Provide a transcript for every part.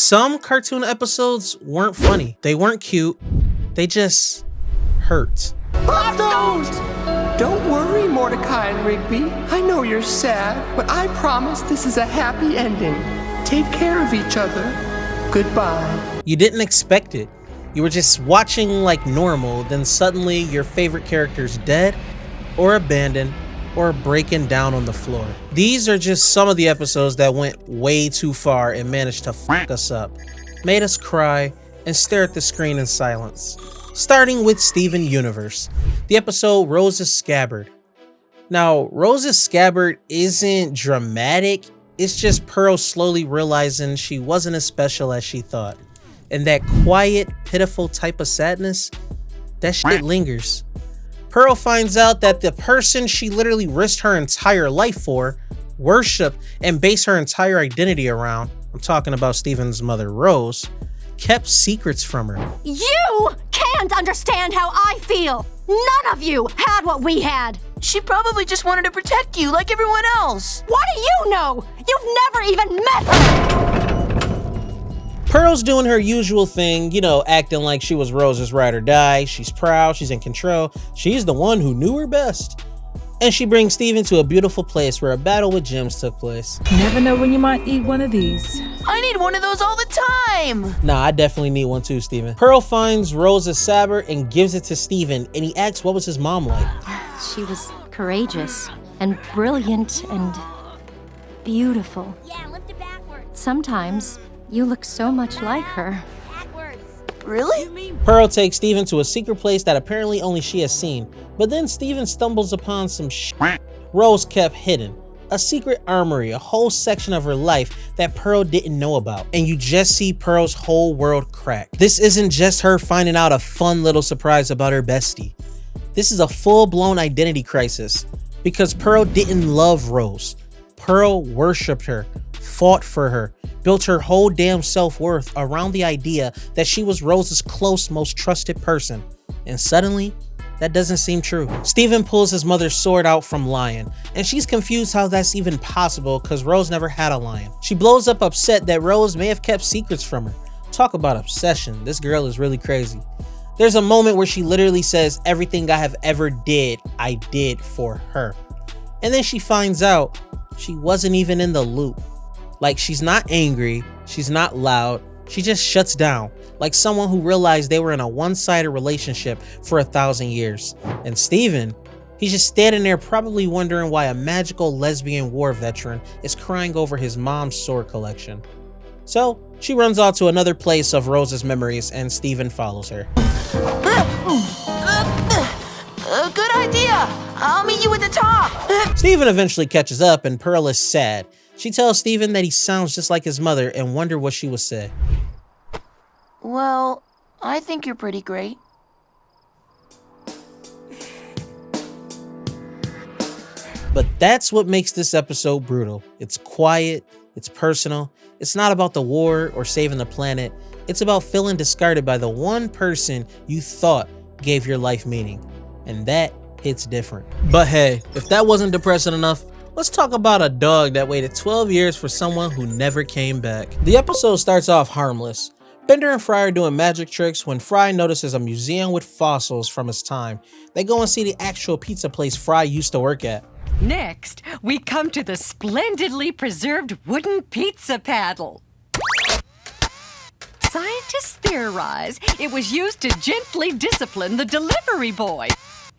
Some cartoon episodes weren't funny. They weren't cute. They just hurt. Don't worry, Mordecai and Rigby. I know you're sad, but I promise this is a happy ending. Take care of each other. Goodbye. You didn't expect it. You were just watching like normal, then suddenly your favorite character's dead, or abandoned, or breaking down on the floor. These are just some of the episodes that went way too far and managed to fuck us up, made us cry, and stare at the screen in silence. Starting with Steven Universe, the episode Rose's Scabbard. Now, Rose's Scabbard isn't dramatic, it's just Pearl slowly realizing she wasn't as special as she thought. And that quiet, pitiful type of sadness, that shit lingers. Pearl finds out that the person she literally risked her entire life for, worshiped, and based her entire identity around, I'm talking about Steven's mother, Rose, kept secrets from her. You can't understand how I feel. None of you had what we had. She probably just wanted to protect you like everyone else. What do you know? You've never even met her. Pearl's doing her usual thing, you know, acting like she was Rose's ride or die. She's proud, she's in control, she's the one who knew her best. And she brings Steven to a beautiful place where a battle with gems took place. Never know when you might eat one of these. I need one of those all the time. Nah, I definitely need one too, Steven. Pearl finds Rose's saber and gives it to Steven, and he asks what was his mom like. She was courageous and brilliant and beautiful. Yeah, lift it backwards. Sometimes you look so much like her. Backwards. Really? Pearl takes Steven to a secret place that apparently only she has seen, but then Steven stumbles upon some shit Rose kept hidden. A secret armory, a whole section of her life that Pearl didn't know about. And you just see Pearl's whole world crack. This isn't just her finding out a fun little surprise about her bestie. This is a full-blown identity crisis because Pearl didn't love Rose. Pearl worshipped her, fought for her, built her whole damn self-worth around the idea that she was Rose's close, most trusted person. And suddenly, that doesn't seem true. Steven pulls his mother's sword out from Lion, and she's confused how that's even possible because Rose never had a lion. She blows up upset that Rose may have kept secrets from her. Talk about obsession, this girl is really crazy. There's a moment where she literally says, everything I have ever did, I did for her. And then she finds out she wasn't even in the loop. Like, she's not angry, she's not loud, she just shuts down, like someone who realized they were in a one-sided relationship for 1,000 years. And Steven, he's just standing there probably wondering why a magical lesbian war veteran is crying over his mom's sword collection. So, she runs off to another place of Rose's memories and Steven follows her. Good idea. I'll meet you at the top. Steven eventually catches up and Pearl is sad. She tells Steven that he sounds just like his mother and wonder what she would say. Well, I think you're pretty great. But that's what makes this episode brutal. It's quiet, it's personal, it's not about the war or saving the planet, it's about feeling discarded by the one person you thought gave your life meaning. And that hits different. But hey, if that wasn't depressing enough, let's talk about a dog that waited 12 years for someone who never came back. The episode starts off harmless. Bender and Fry are doing magic tricks when Fry notices a museum with fossils from his time. They go and see the actual pizza place Fry used to work at. Next, we come to the splendidly preserved wooden pizza paddle. Scientists theorize it was used to gently discipline the delivery boy.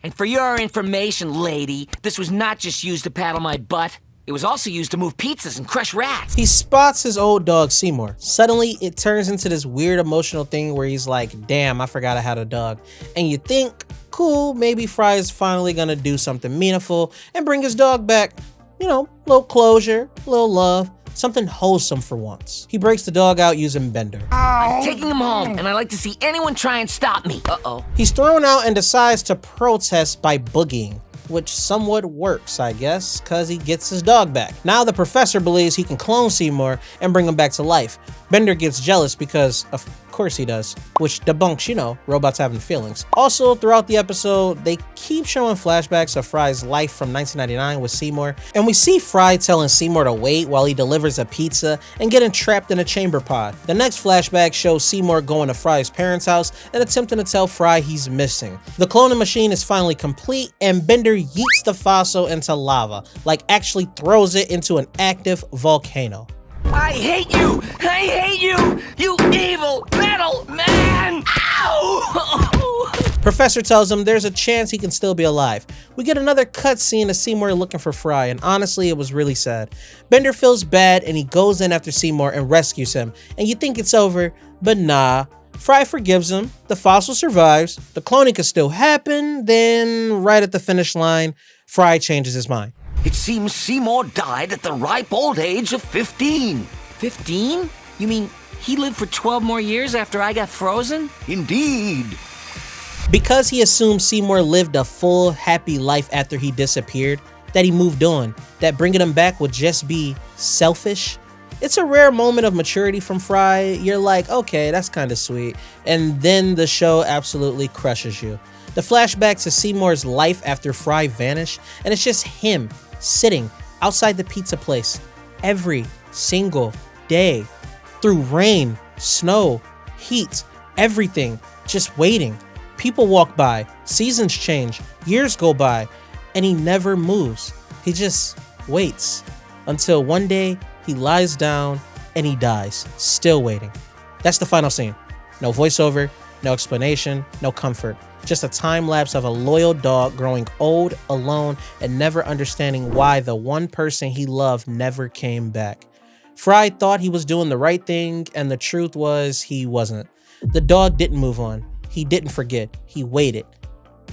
And for your information, lady, this was not just used to paddle my butt. It was also used to move pizzas and crush rats. He spots his old dog Seymour. Suddenly, it turns into this weird emotional thing where he's like, damn, I forgot I had a dog. And you think, cool, maybe Fry is finally gonna do something meaningful and bring his dog back. You know, little closure, little love, something wholesome for once. He breaks the dog out using Bender. I'm taking him home, and I'd like to see anyone try and stop me. Uh-oh. He's thrown out and decides to protest by boogieing, which somewhat works, I guess, cause he gets his dog back. Now the professor believes he can clone Seymour and bring him back to life. Bender gets jealous because, of Of course he does, which debunks, you know, robots having feelings. Also, throughout the episode, they keep showing flashbacks of Fry's life from 1999 with Seymour, and we see Fry telling Seymour to wait while he delivers a pizza and getting trapped in a chamber pod. The next flashback shows Seymour going to Fry's parents' house and attempting to tell Fry he's missing. The cloning machine is finally complete, and Bender yeets the fossil into lava, like actually throws it into an active volcano. I hate you! I hate you! You evil metal man! Ow! Professor tells him there's a chance he can still be alive. We get another cutscene of Seymour looking for Fry, and honestly, it was really sad. Bender feels bad, and he goes in after Seymour and rescues him, and you think it's over, but nah. Fry forgives him, the fossil survives, the cloning can still happen, then right at the finish line, Fry changes his mind. It seems Seymour died at the ripe old age of 15. 15? You mean he lived for 12 more years after I got frozen? Indeed. Because he assumed Seymour lived a full, happy life after he disappeared, that he moved on, that bringing him back would just be selfish. It's a rare moment of maturity from Fry. You're like, okay, that's kind of sweet. And then the show absolutely crushes you. The flashback to Seymour's life after Fry vanished, and it's just him sitting outside the pizza place every single day through rain, snow, heat, everything, just waiting. People walk by, seasons change, years go by, and he never moves. He just waits until one day he lies down and he dies, still waiting. That's the final scene. No voiceover, no explanation, no comfort. Just a time lapse of a loyal dog growing old, alone, and never understanding why the one person he loved never came back. Fry thought he was doing the right thing, and the truth was he wasn't. The dog didn't move on. He didn't forget. He waited.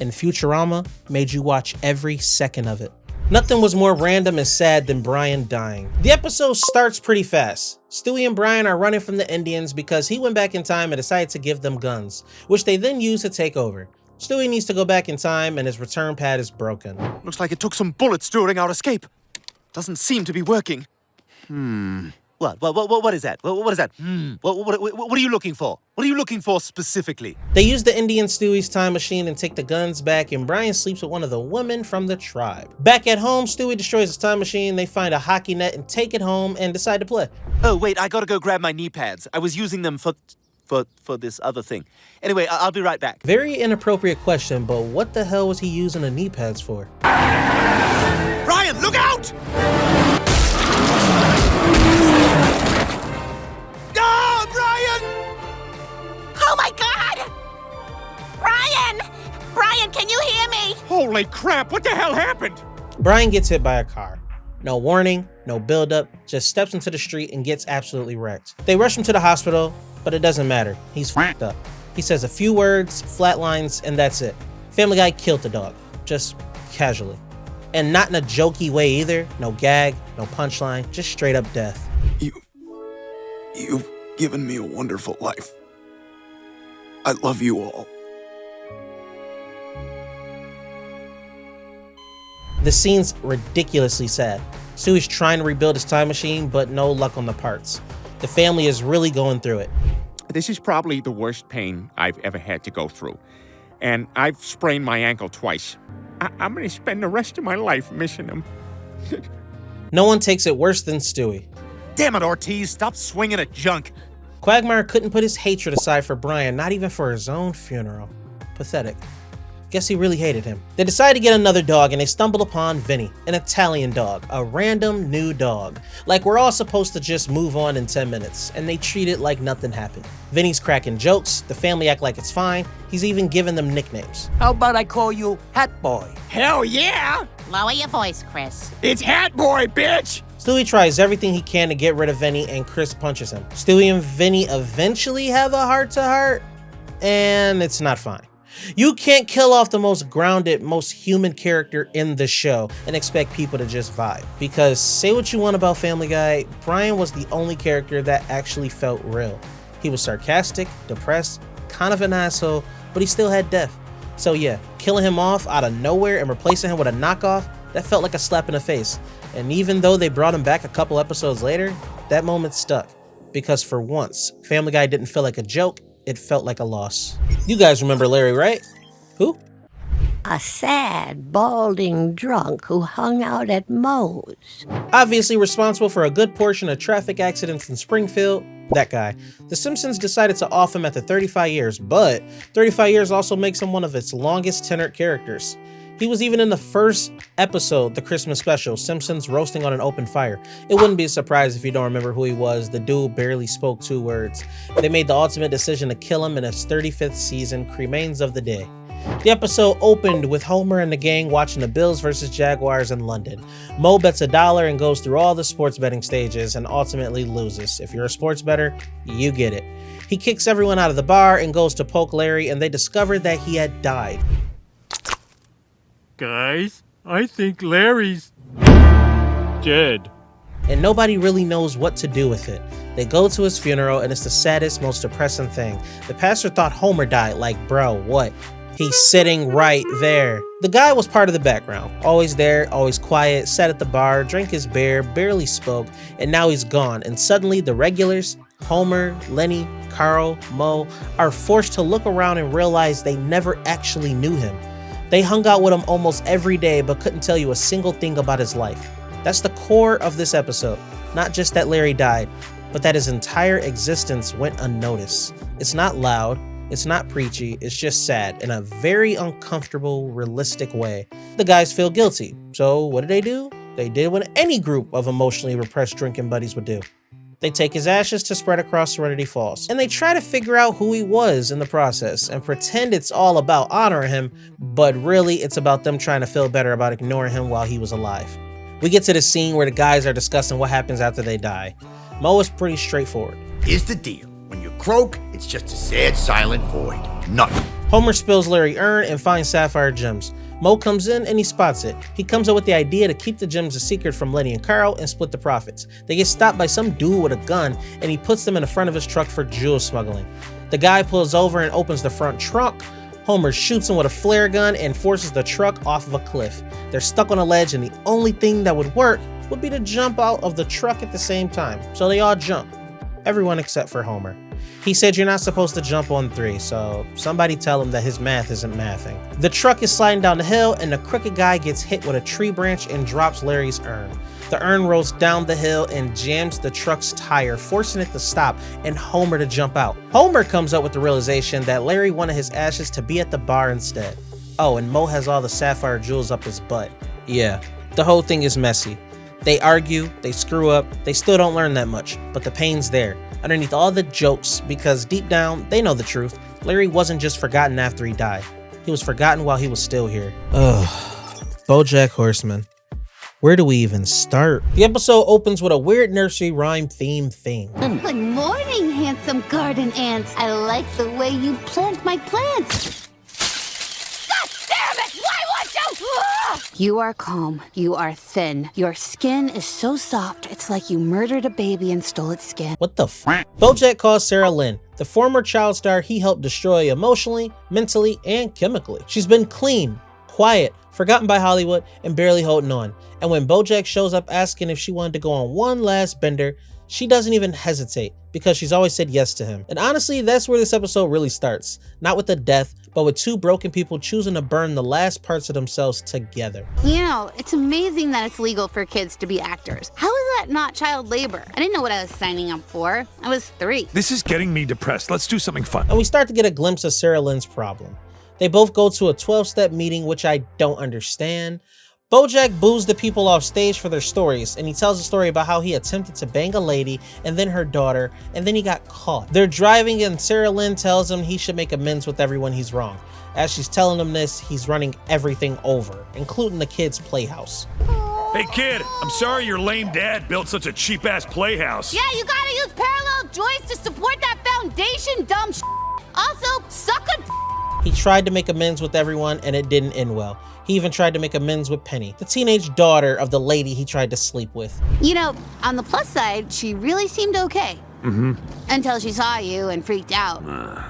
And Futurama made you watch every second of it. Nothing was more random and sad than Brian dying. The episode starts pretty fast. Stewie and Brian are running from the Indians because he went back in time and decided to give them guns, which they then use to take over. Stewie needs to go back in time and his return pad is broken. Looks like it took some bullets during our escape. Doesn't seem to be working. What is that? What is that? What are you looking for? What are you looking for specifically? They use the Indian Stewie's time machine and take the guns back, and Brian sleeps with one of the women from the tribe. Back at home, Stewie destroys his time machine, they find a hockey net and take it home and decide to play. Oh, wait, I gotta go grab my knee pads. I was using them for this other thing. Anyway, I'll be right back. Very inappropriate question, but what the hell was he using the knee pads for? Brian, look out! No, Brian! Oh my God! Brian! Brian, can you hear me? Holy crap, what the hell happened? Brian gets hit by a car. No warning, no buildup, just steps into the street and gets absolutely wrecked. They rush him to the hospital, but it doesn't matter. He's f***ed up. He says a few words, flatlines, and that's it. Family Guy killed the dog, just casually. And not in a jokey way either. No gag, no punchline, just straight up death. You've given me a wonderful life. I love you all. The scene's ridiculously sad. Stewie's trying to rebuild his time machine, but no luck on the parts. The family is really going through it. This is probably the worst pain I've ever had to go through. And I've sprained my ankle twice. I'm gonna spend the rest of my life missing him. No one takes it worse than Stewie. Damn it, Ortiz, stop swinging at junk. Quagmire couldn't put his hatred aside for Brian, not even for his own funeral. Pathetic. Guess he really hated him. They decide to get another dog and they stumble upon Vinny, an Italian dog, a random new dog. Like we're all supposed to just move on in 10 minutes, and they treat it like nothing happened. Vinny's cracking jokes, the family act like it's fine, he's even giving them nicknames. How about I call you Hat Boy? Hell yeah! Lower your voice, Chris. It's Hat Boy, bitch! Stewie tries everything he can to get rid of Vinny and Chris punches him. Stewie and Vinny eventually have a heart-to-heart, and it's not fine. You can't kill off the most grounded, most human character in the show and expect people to just vibe. Because say what you want about Family Guy, Brian was the only character that actually felt real. He was sarcastic, depressed, kind of an asshole, but he still had depth. So yeah, killing him off out of nowhere and replacing him with a knockoff, that felt like a slap in the face. And even though they brought him back a couple episodes later, that moment stuck. Because for once, Family Guy didn't feel like a joke, it felt like a loss. You guys remember Larry, right? Who? A sad, balding drunk who hung out at Moe's. Obviously responsible for a good portion of traffic accidents in Springfield, that guy. The Simpsons decided to off him after 35 years, but 35 years also makes him one of its longest tenured characters. He was even in the first episode, the Christmas special, Simpsons roasting on an open fire. It wouldn't be a surprise if you don't remember who he was. The dude barely spoke 2 words. They made the ultimate decision to kill him in its 35th season, Cremains of the Day. The episode opened with Homer and the gang watching the Bills versus Jaguars in London. Moe bets $1 and goes through all the sports betting stages and ultimately loses. If you're a sports bettor, you get it. He kicks everyone out of the bar and goes to poke Larry, and they discover that he had died. Guys, I think Larry's dead. And nobody really knows what to do with it. They go to his funeral and it's the saddest, most depressing thing. The pastor thought Homer died, like, bro, what? He's sitting right there. The guy was part of the background. Always there, always quiet, sat at the bar, drank his beer, barely spoke, and now he's gone. And suddenly the regulars, Homer, Lenny, Carl, Moe, are forced to look around and realize they never actually knew him. They hung out with him almost every day but couldn't tell you a single thing about his life. That's the core of this episode. Not just that Larry died, but that his entire existence went unnoticed. It's not loud. It's not preachy, it's just sad in a very uncomfortable, realistic way. The guys feel guilty, so what do? They did what any group of emotionally repressed drinking buddies would do. They take his ashes to spread across Serenity Falls, and they try to figure out who he was in the process and pretend it's all about honoring him, but really it's about them trying to feel better about ignoring him while he was alive. We get to the scene where the guys are discussing what happens after they die. Moe is pretty straightforward. Here's the deal. When you croak, it's just a sad, silent void. Nothing. Homer spills Larry's urn and finds sapphire gems. Moe comes in and he spots it. He comes up with the idea to keep the gems a secret from Lenny and Carl and split the profits. They get stopped by some dude with a gun and he puts them in the front of his truck for jewel smuggling. The guy pulls over and opens the front trunk. Homer shoots him with a flare gun and forces the truck off of a cliff. They're stuck on a ledge and the only thing that would work would be to jump out of the truck at the same time. So they all jump. Everyone except for Homer. He said you're not supposed to jump on 3, so somebody tell him that his math isn't mathing. The truck is sliding down the hill and the crooked guy gets hit with a tree branch and drops Larry's urn. The urn rolls down the hill and jams the truck's tire, forcing it to stop and Homer to jump out. Homer comes up with the realization that Larry wanted his ashes to be at the bar instead. Oh, and Moe has all the sapphire jewels up his butt. Yeah, the whole thing is messy. They argue, they screw up, they still don't learn that much, but the pain's there, underneath all the jokes, because deep down, they know the truth. Larry wasn't just forgotten after he died. He was forgotten while he was still here. Ugh, BoJack Horseman. Where do we even start? The episode opens with a weird nursery rhyme theme thing. Good morning, handsome garden ants. I like the way you plant my plants. You are calm. You are thin. Your skin is so soft, it's like you murdered a baby and stole its skin. What the f? BoJack calls Sarah Lynn, the former child star he helped destroy emotionally, mentally, and chemically. She's been clean, quiet, forgotten by Hollywood, and barely holding on. And when BoJack shows up asking if she wanted to go on one last bender, she doesn't even hesitate because she's always said yes to him. And honestly, that's where this episode really starts. Not with the death, but with 2 broken people choosing to burn the last parts of themselves together. You know, it's amazing that it's legal for kids to be actors. How is that not child labor? I didn't know what I was signing up for. I was 3. This is getting me depressed. Let's do something fun. And we start to get a glimpse of Sarah Lynn's problem. They both go to a 12-step meeting, which I don't understand. BoJack boos the people off stage for their stories, and he tells a story about how he attempted to bang a lady and then her daughter, and then he got caught. They're driving and Sarah Lynn tells him he should make amends with everyone he's wrong. As she's telling him this, he's running everything over, including the kids' playhouse. Hey kid, I'm sorry your lame dad built such a cheap-ass playhouse. Yeah, you gotta use parallel joints to support that foundation, dumb sh**. Also, suck a He tried to make amends with everyone and it didn't end well. He even tried to make amends with Penny, the teenage daughter of the lady he tried to sleep with. You know, on the plus side, she really seemed okay. Mm-hmm. Until she saw you and freaked out.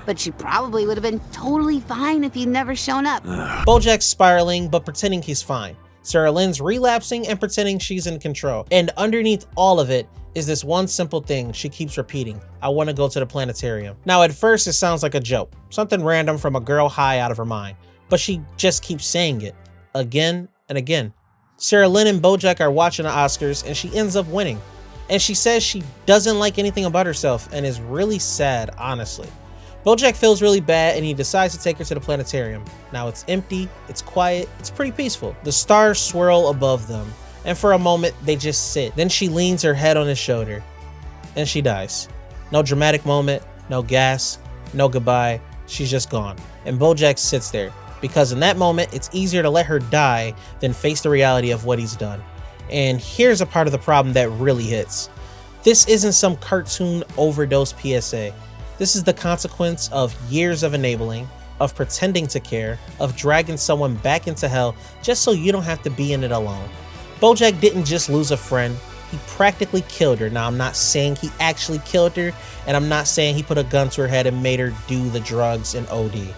But she probably would have been totally fine if you'd never shown up. BoJack's spiraling, but pretending he's fine. Sarah Lynn's relapsing and pretending she's in control. And underneath all of it is this one simple thing she keeps repeating: I want to go to the planetarium. Now at first it sounds like a joke, something random from a girl high out of her mind, but she just keeps saying it again and again. Sarah Lynn and BoJack are watching the Oscars and she ends up winning. And she says she doesn't like anything about herself and is really sad, honestly. BoJack feels really bad and he decides to take her to the planetarium. Now it's empty, it's quiet, it's pretty peaceful. The stars swirl above them, and for a moment they just sit. Then she leans her head on his shoulder and she dies. No dramatic moment, no gasp, no goodbye, she's just gone. And BoJack sits there, because in that moment it's easier to let her die than face the reality of what he's done. And here's a part of the problem that really hits. This isn't some cartoon overdose PSA. This is the consequence of years of enabling, of pretending to care, of dragging someone back into hell just so you don't have to be in it alone. BoJack didn't just lose a friend, he practically killed her. Now I'm not saying he actually killed her, and I'm not saying he put a gun to her head and made her do the drugs and OD,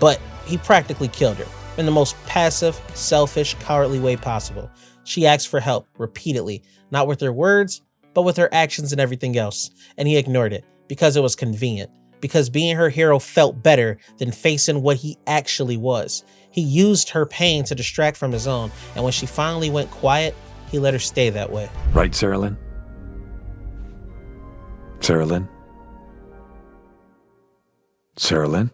but he practically killed her in the most passive, selfish, cowardly way possible. She asked for help repeatedly, not with her words, but with her actions and everything else. And he ignored it because it was convenient, because being her hero felt better than facing what he actually was. He used her pain to distract from his own, and when she finally went quiet, he let her stay that way. Right, Sarah Lynn? Sarah Lynn? Sarah Lynn?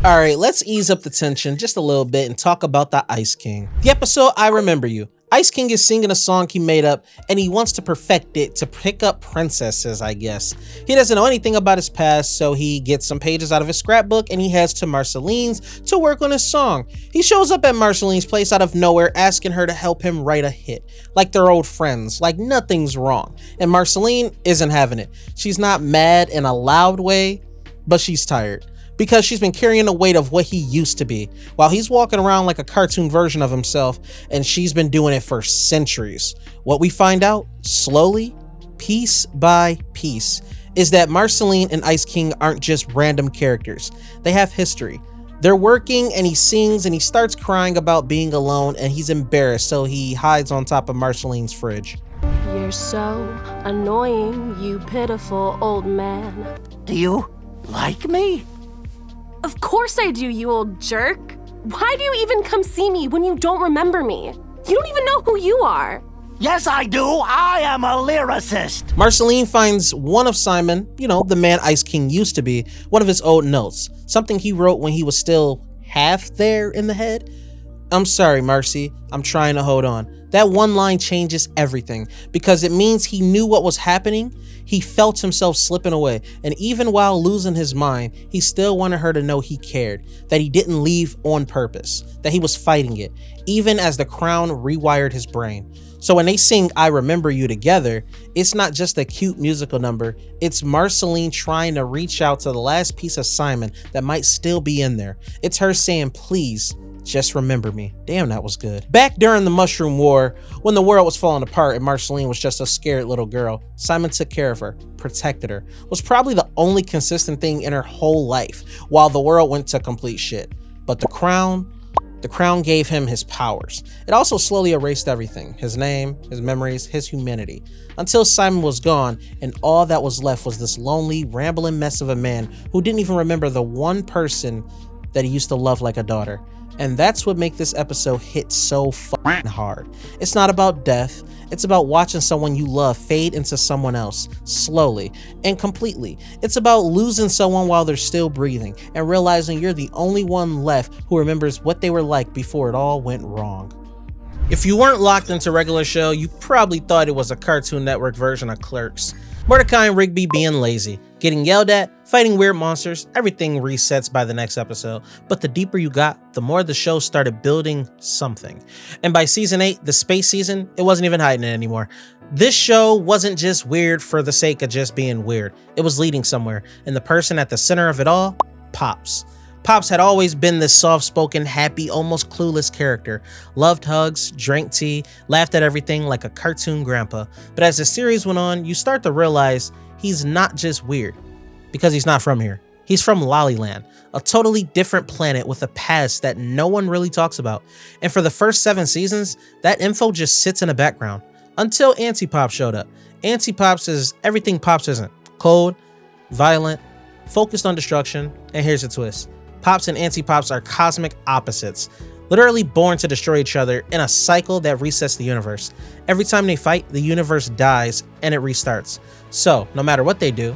All right, let's ease up the tension just a little bit and talk about the Ice King. The episode I Remember You. Ice King is singing a song he made up and he wants to perfect it to pick up princesses, I guess. He doesn't know anything about his past, so he gets some pages out of his scrapbook and he heads to Marceline's to work on his song. He shows up at Marceline's place out of nowhere, asking her to help him write a hit. Like they're old friends, like nothing's wrong. And Marceline isn't having it. She's not mad in a loud way, but she's tired, because she's been carrying the weight of what he used to be, while he's walking around like a cartoon version of himself, and she's been doing it for centuries. What we find out, slowly, piece by piece, is that Marceline and Ice King aren't just random characters. They have history. They're working and he sings and he starts crying about being alone and he's embarrassed, so he hides on top of Marceline's fridge. You're so annoying, you pitiful old man. Do you like me? Of course I do, you old jerk. Why do you even come see me when you don't remember me? You don't even know who you are. Yes, I do. I am a lyricist. Marceline finds one of Simon, the man Ice King used to be, one of his old notes, something he wrote when he was still half there in the head. I'm sorry, Marcy, I'm trying to hold on. That one line changes everything, because it means he knew what was happening. He felt himself slipping away, and even while losing his mind, he still wanted her to know he cared, that he didn't leave on purpose, that he was fighting it, even as the crown rewired his brain. So when they sing I Remember You together, it's not just a cute musical number, it's Marceline trying to reach out to the last piece of Simon that might still be in there. It's her saying, please, just remember me. Damn, that was good. Back during the Mushroom War, when the world was falling apart and Marceline was just a scared little girl, Simon took care of her, protected her, was probably the only consistent thing in her whole life while the world went to complete shit. But the crown gave him his powers. It also slowly erased everything, his name, his memories, his humanity, until Simon was gone and all that was left was this lonely, rambling mess of a man who didn't even remember the one person that he used to love like a daughter. And that's what makes this episode hit so fucking hard. It's not about death, it's about watching someone you love fade into someone else, slowly and completely. It's about losing someone while they're still breathing, and realizing you're the only one left who remembers what they were like before it all went wrong. If you weren't locked into regular show, you probably thought it was a Cartoon Network version of Clerks. Mordecai and Rigby being lazy, getting yelled at, fighting weird monsters, everything resets by the next episode. But the deeper you got, the more the show started building something. And by season 8, the space season, it wasn't even hiding it anymore. This show wasn't just weird for the sake of just being weird. It was leading somewhere. And the person at the center of it all, Pops. Pops had always been this soft-spoken, happy, almost clueless character. Loved hugs, drank tea, laughed at everything like a cartoon grandpa. But as the series went on, you start to realize he's not just weird, because he's not from here. He's from Lollyland, a totally different planet with a past that no one really talks about. And for the first 7 seasons, that info just sits in the background. Until Auntie Pops showed up. Auntie Pops is everything Pops isn't. Cold, violent, focused on destruction, and here's a twist. Pops and Auntie Pops are cosmic opposites, literally born to destroy each other in a cycle that resets the universe. Every time they fight, the universe dies and it restarts. So, no matter what they do,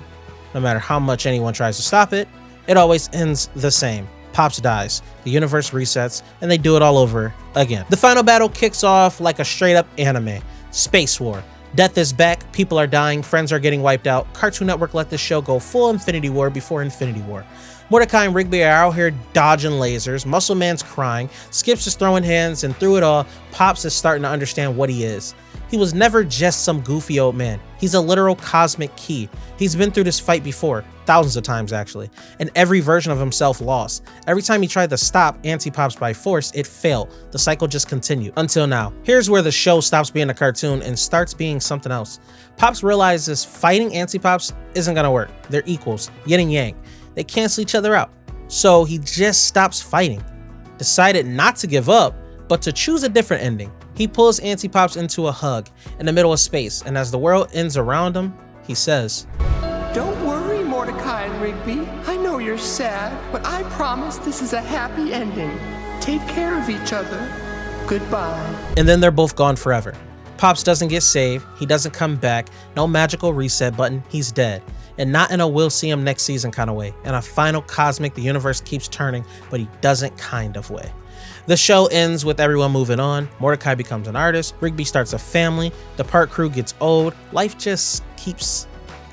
no matter how much anyone tries to stop it, it always ends the same. Pops dies, the universe resets, and they do it all over again. The final battle kicks off like a straight up anime. Space War. Death is back, people are dying, friends are getting wiped out. Cartoon Network let this show go full Infinity War before Infinity War. Mordecai and Rigby are out here dodging lasers, Muscle Man's crying, Skips is throwing hands, and through it all, Pops is starting to understand what he is. He was never just some goofy old man. He's a literal cosmic key. He's been through this fight before, thousands of times actually, and every version of himself lost. Every time he tried to stop Auntie Pops by force, it failed. The cycle just continued, until now. Here's where the show stops being a cartoon and starts being something else. Pops realizes fighting Auntie Pops isn't gonna work. They're equals, yin and yang. They cancel each other out. So he just stops fighting. Decided not to give up, but to choose a different ending. He pulls Auntie Pops into a hug in the middle of space, and as the world ends around him, he says, Don't worry, Mordecai and Rigby. I know you're sad, but I promise this is a happy ending. Take care of each other. Goodbye. And then they're both gone forever. Pops doesn't get saved, he doesn't come back, no magical reset button, he's dead. And not in a we'll see him next season kind of way, in a final cosmic the universe keeps turning, but he doesn't kind of way. The show ends with everyone moving on, Mordecai becomes an artist, Rigby starts a family, the park crew gets old, life just keeps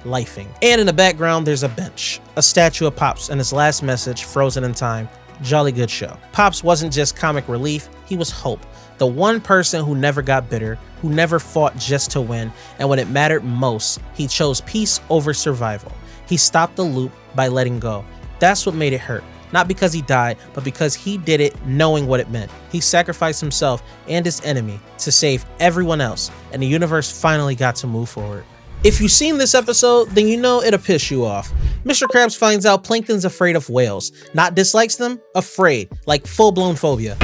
lifing. And in the background there's a bench, a statue of Pops and his last message frozen in time. Jolly good show. Pops wasn't just comic relief, he was hope. The one person who never got bitter, who never fought just to win, and when it mattered most, he chose peace over survival. He stopped the loop by letting go. That's what made it hurt. Not because he died, but because he did it knowing what it meant. He sacrificed himself and his enemy to save everyone else, and the universe finally got to move forward. If you've seen this episode, then you know it'll piss you off. Mr. Krabs finds out Plankton's afraid of whales. Not dislikes them, afraid, like full-blown phobia.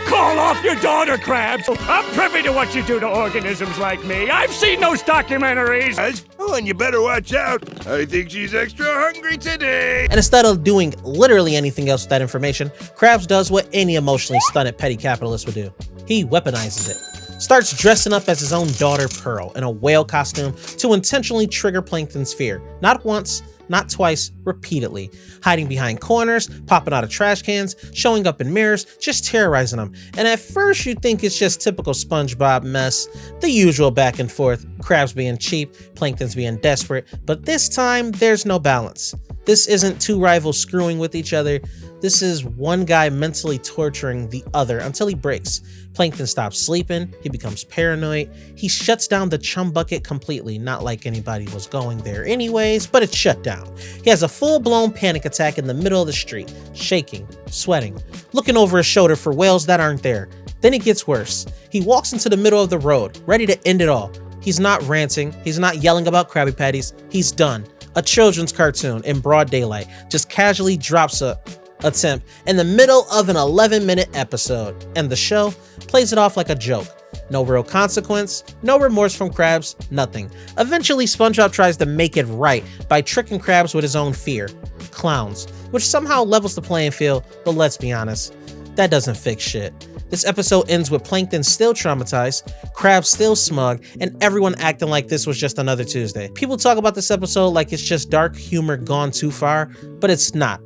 Call off your daughter, Krabs! I'm privy to what you do to organisms like me. I've seen those documentaries. Oh, and you better watch out. I think she's extra hungry today. And instead of doing literally anything else with that information, Krabs does what any emotionally stunted petty capitalist would do. He weaponizes it. Starts dressing up as his own daughter Pearl in a whale costume to intentionally trigger Plankton's fear. Not once, not twice, repeatedly. Hiding behind corners, popping out of trash cans, showing up in mirrors, just terrorizing them. And at first you think it's just typical Spongebob mess, the usual back and forth, Krabs being cheap, Plankton's being desperate, but this time there's no balance. This isn't two rivals screwing with each other. This is one guy mentally torturing the other until he breaks. Plankton stops sleeping, he becomes paranoid, he shuts down the chum bucket completely, not like anybody was going there anyways, but it's shut down. He has a full-blown panic attack in the middle of the street, shaking, sweating, looking over his shoulder for whales that aren't there. Then it gets worse. He walks into the middle of the road, ready to end it all. He's not ranting, he's not yelling about Krabby Patties, he's done. A children's cartoon in broad daylight just casually drops a attempt in the middle of an 11-minute episode, and the show plays it off like a joke. No real consequence, no remorse from Krabs, nothing. Eventually, SpongeBob tries to make it right by tricking Krabs with his own fear, clowns, which somehow levels the playing field, but let's be honest, that doesn't fix shit. This episode ends with Plankton still traumatized, Krabs still smug, and everyone acting like this was just another Tuesday. People talk about this episode like it's just dark humor gone too far, but it's not.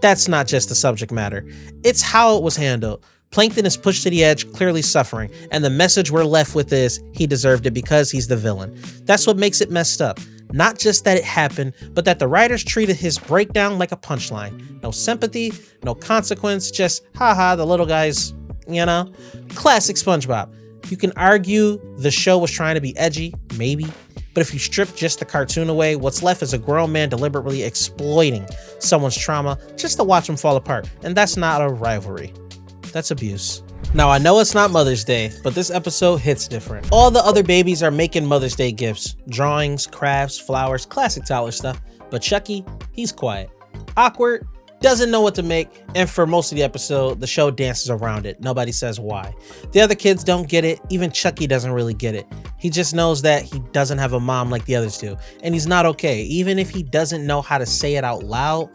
That's not just the subject matter. It's how it was handled. Plankton is pushed to the edge, clearly suffering, and the message we're left with is he deserved it because he's the villain. That's what makes it messed up. Not just that it happened, but that the writers treated his breakdown like a punchline. No sympathy, no consequence, just haha, the little guy's, you know? Classic SpongeBob. You can argue the show was trying to be edgy, maybe, but if you strip just the cartoon away, what's left is a grown man deliberately exploiting someone's trauma just to watch them fall apart, and that's not a rivalry. That's abuse. Now, I know it's not Mother's Day, but this episode hits different. All the other babies are making Mother's Day gifts, drawings, crafts, flowers, classic Tyler stuff, but Chucky, he's quiet. Awkward, doesn't know what to make, and for most of the episode, the show dances around it. Nobody says why. The other kids don't get it, even Chucky doesn't really get it. He just knows that he doesn't have a mom like the others do, and he's not okay. Even if he doesn't know how to say it out loud,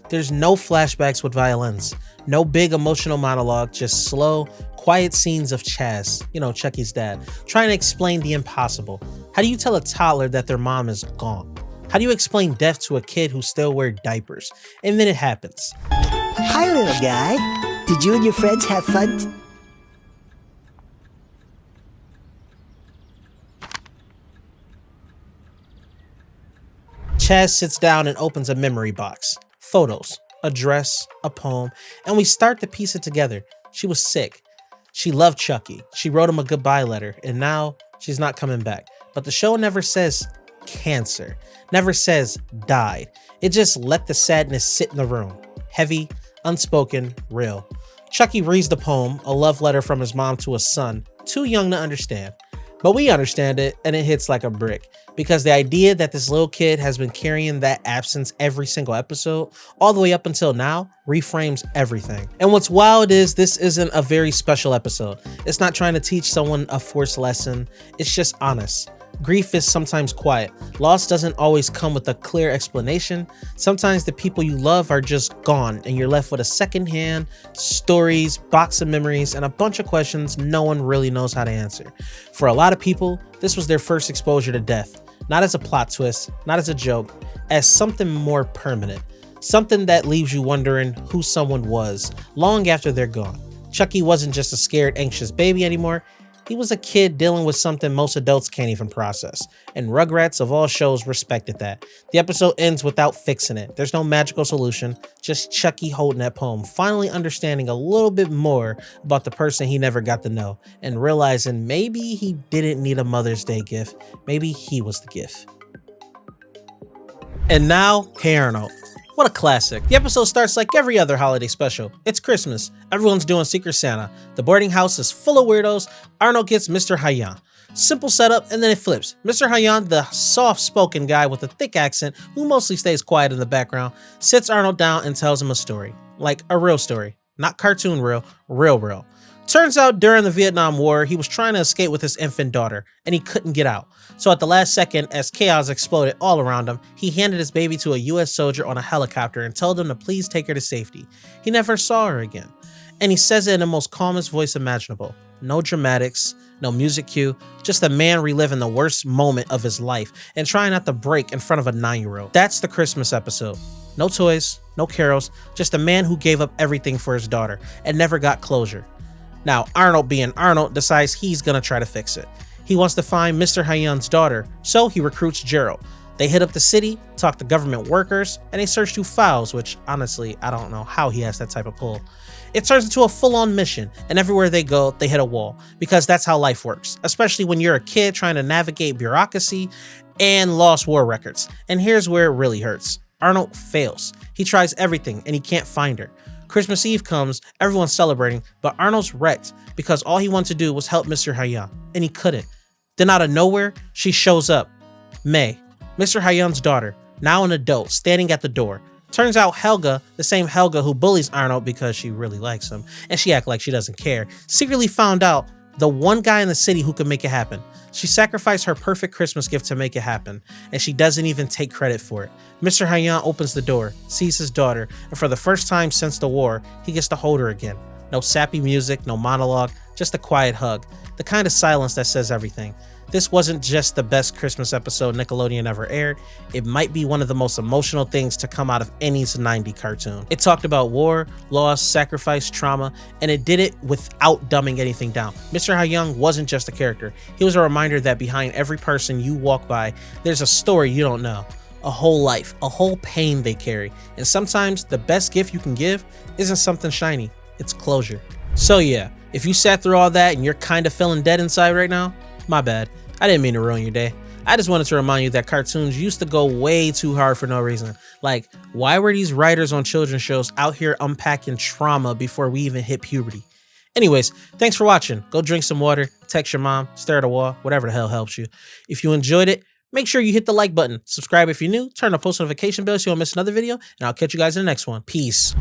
there's no flashbacks with violins, no big emotional monologue, just slow, quiet scenes of Chaz, Chucky's dad, trying to explain the impossible. How do you tell a toddler that their mom is gone? How do you explain death to a kid who still wears diapers? And then it happens. Hi, little guy. Did you and your friends have fun? Chaz sits down and opens a memory box. Photos, a dress, a poem, and we start to piece it together. She was sick. She loved Chucky. She wrote him a goodbye letter, and now she's not coming back. But the show never says cancer, never says died. It just let the sadness sit in the room. Heavy, unspoken, real. Chucky reads the poem, a love letter from his mom to his son, too young to understand. But we understand it, and it hits like a brick. Because the idea that this little kid has been carrying that absence every single episode, all the way up until now, reframes everything. And what's wild is this isn't a very special episode. It's not trying to teach someone a forced lesson. It's just honest. Grief is sometimes quiet. Loss doesn't always come with a clear explanation. Sometimes the people you love are just gone, and you're left with a secondhand stories, box of memories, and a bunch of questions no one really knows how to answer. For a lot of people, this was their first exposure to death. Not as a plot twist, not as a joke, as something more permanent. Something that leaves you wondering who someone was long after they're gone. Chucky wasn't just a scared, anxious baby anymore. He was a kid dealing with something most adults can't even process, and RugRats of all shows respected that. The episode ends without fixing it. There's no magical solution, just Chucky holding that poem, finally understanding a little bit more about the person he never got to know, and realizing maybe he didn't need a Mother's Day gift, maybe he was the gift. And now, Hey Arnold. What a classic. The episode starts like every other holiday special. It's Christmas. Everyone's doing Secret Santa. The boarding house is full of weirdos. Arnold gets Mr. Hayan. Simple setup, and then it flips. Mr. Hayan, the soft-spoken guy with a thick accent who mostly stays quiet in the background, sits Arnold down and tells him a story. Like a real story. Not cartoon real, real. Turns out during the Vietnam War, he was trying to escape with his infant daughter, and he couldn't get out. So at the last second, as chaos exploded all around him, he handed his baby to a US soldier on a helicopter and told him to please take her to safety. He never saw her again. And he says it in the most calmest voice imaginable. No dramatics, no music cue, just a man reliving the worst moment of his life and trying not to break in front of a 9-year-old. That's the Christmas episode. No toys, no carols, just a man who gave up everything for his daughter and never got closure. Now, Arnold being Arnold decides he's gonna try to fix it. He wants to find Mr. Hayan's daughter, so he recruits Gerald. They hit up the city, talk to government workers, and they search through files, which honestly, I don't know how he has that type of pull. It turns into a full-on mission, and everywhere they go, they hit a wall, because that's how life works, especially when you're a kid trying to navigate bureaucracy and lost war records. And here's where it really hurts. Arnold fails. He tries everything, and he can't find her. Christmas Eve comes, everyone's celebrating, but Arnold's wrecked because all he wanted to do was help Mr. Hayan, and he couldn't. Then out of nowhere, she shows up. May, Mr. Hayan's daughter, now an adult, standing at the door. Turns out Helga, the same Helga who bullies Arnold because she really likes him, and she acts like she doesn't care, secretly found out the one guy in the city who could make it happen. She sacrificed her perfect Christmas gift to make it happen, and she doesn't even take credit for it. Mr. Hayan opens the door, sees his daughter, and for the first time since the war, he gets to hold her again. No sappy music, no monologue, just a quiet hug. The kind of silence that says everything. This wasn't just the best Christmas episode Nickelodeon ever aired, it might be one of the most emotional things to come out of any 90s cartoon. It talked about war, loss, sacrifice, trauma, and it did it without dumbing anything down. Mr. Hayan wasn't just a character, he was a reminder that behind every person you walk by, there's a story you don't know. A whole life, a whole pain they carry. And sometimes the best gift you can give isn't something shiny, it's closure. So yeah, if you sat through all that and you're kind of feeling dead inside right now, my bad. I didn't mean to ruin your day. I just wanted to remind you that cartoons used to go way too hard for no reason. Like, why were these writers on children's shows out here unpacking trauma before we even hit puberty? Anyways, thanks for watching. Go drink some water, text your mom, stare at a wall, whatever the hell helps you. If you enjoyed it, Make sure you hit the like button, subscribe if you're new, turn on post notification bell so you won't miss another video, and I'll catch you guys in the next one. Peace.